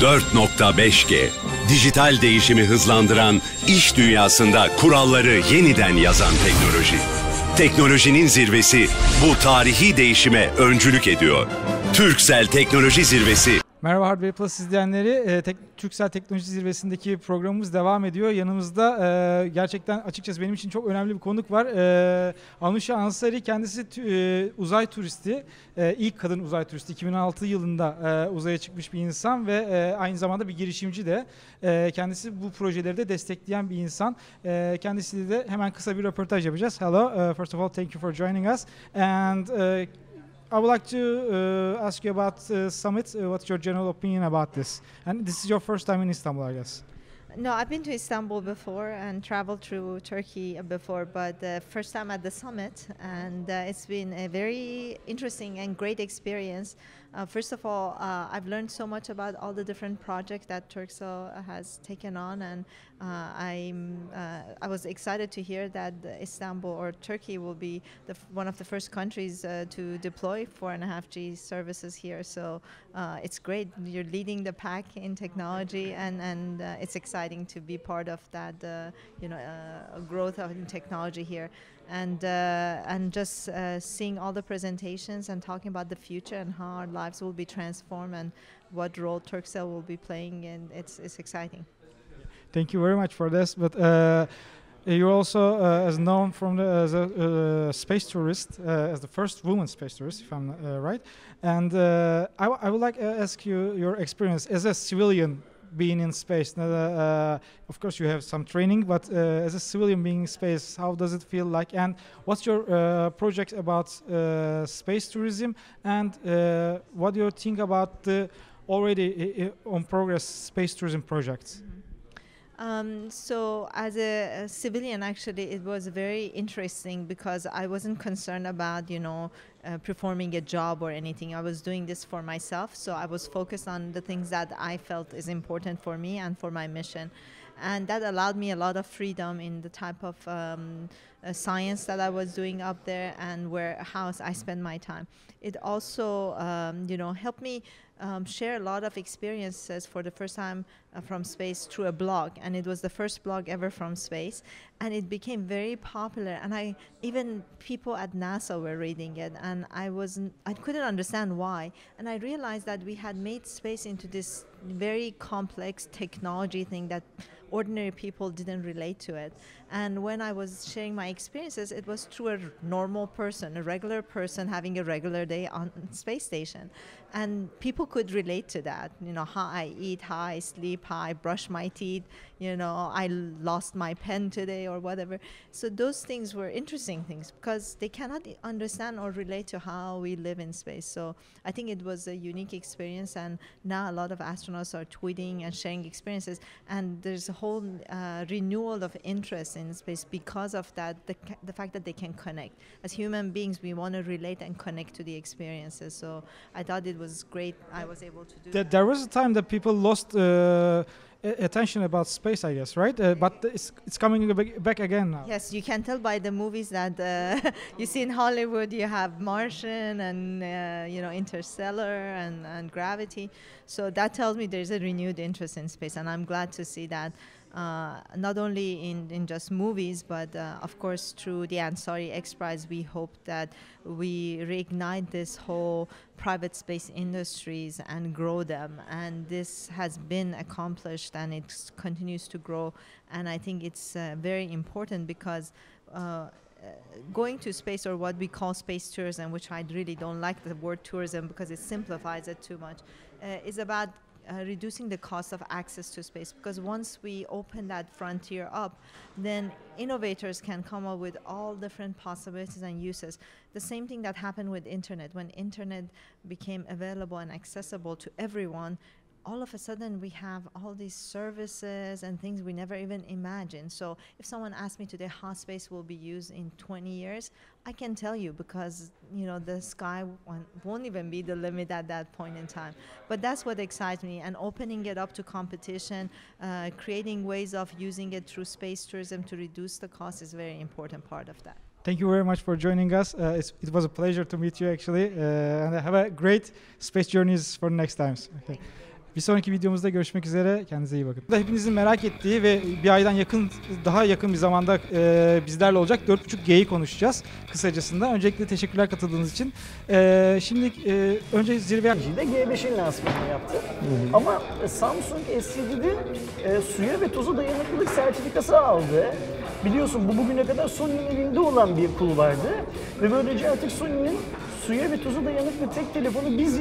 4.5G, dijital değişimi hızlandıran, iş dünyasında kuralları yeniden yazan teknoloji. Teknolojinin zirvesi bu tarihi değişime öncülük ediyor. Turkcell Teknoloji Zirvesi. Merhaba Hardware Plus izleyenleri. Turkcell Teknoloji Zirvesi'ndeki programımız devam ediyor. Yanımızda gerçekten açıkçası benim için çok önemli bir konuk var. Anousheh Ansari, kendisi uzay turisti. İlk kadın uzay turisti. 2006 yılında uzaya çıkmış bir insan ve aynı zamanda bir girişimci de. Kendisi bu projeleri de destekleyen bir insan. Kendisiyle de hemen kısa bir röportaj yapacağız. Hello, first of all, thank you for joining us. And I would like to ask you about summit. What's your general opinion about this? And this is your first time in Istanbul, I guess. No, I've been to Istanbul before and traveled through Turkey before, but the first time at the summit, and it's been a very interesting and great experience. First of all, I've learned so much about all the different projects that Turkcell has taken on, and I was excited to hear that Istanbul or Turkey will be one of the first countries to deploy 4.5G services here. So it's great. You're leading the pack in technology, and it's exciting to be part of that, growth of technology here. And just seeing all the presentations and talking about the future and how our lives will be transformed and what role Turkcell will be playing, and it's exciting. Thank you very much for this. But you're also as known as a space tourist, as the first woman space tourist, if I'm right. And I would like to ask you your experience as a civilian being in space. Of course, you have some training, but as a civilian being in space, how does it feel like? And what's your project about space tourism? And what do you think about the already on progress space tourism projects? So as a civilian, actually, it was very interesting because I wasn't concerned about, performing a job or anything. I was doing this for myself. So I was focused on the things that I felt is important for me and for my mission. And that allowed me a lot of freedom in the type of science that I was doing up there and how I spend my time. It also, helped me share a lot of experiences for the first time from space through a blog, and it was the first blog ever from space, and it became very popular, and even people at NASA were reading it, and I couldn't understand why, and I realized that we had made space into this very complex technology thing that ordinary people didn't relate to it. And when I was sharing my experiences, it was through a normal person, a regular person having a regular day on space station. And people could relate to that, how I eat, how I sleep, how I brush my teeth, I lost my pen today or whatever. So those things were interesting things because they cannot understand or relate to how we live in space. So I think it was a unique experience, and now a lot of astronauts are tweeting and sharing experiences, and there's a whole renewal of interest in space because of that, the fact that they can connect. As human beings, we want to relate and connect to the experiences. So I thought it was great. I was able to do that. There was a time that people lost attention about space, I guess, right? But it's coming back again now. Yes, you can tell by the movies that you see in Hollywood. You have Martian and Interstellar and Gravity. So that tells me there's a renewed interest in space, and I'm glad to see that. Not only in just movies, but of course through the Ansari X Prize, we hope that we reignite this whole private space industries and grow them. And this has been accomplished, and it continues to grow. And I think it's very important because going to space, or what we call space tourism, which I really don't like the word tourism because it simplifies it too much, is about reducing the cost of access to space, because once we open that frontier up, then innovators can come up with all different possibilities and uses. The same thing that happened with internet. When internet became available and accessible to everyone, all of a sudden we have all these services and things we never even imagined. So if someone asked me today how space will be used in 20 years, I can tell you, because the sky won't even be the limit at that point in time. But that's what excites me, and opening it up to competition, creating ways of using it through space tourism to reduce the cost is a very important part of that. Thank you very much for joining us. It was a pleasure to meet you, actually, and have a great space journeys for next times. Okay. Bir sonraki videomuzda görüşmek üzere. Kendinize iyi bakın. Hepinizin merak ettiği ve bir aydan daha yakın bir zamanda bizlerle olacak 4.5G'yi konuşacağız kısacasında. Öncelikle teşekkürler katıldığınız için. Şimdi önce zirve... G5'in lansmanını yaptı. Ama Samsung S7'de suya ve toza dayanıklılık sertifikası aldı. Biliyorsun bu bugüne kadar Sony'nin elinde olan bir kulvardı. Ve böylece artık Sony'nin suya ve toza dayanıklı tek telefonu biz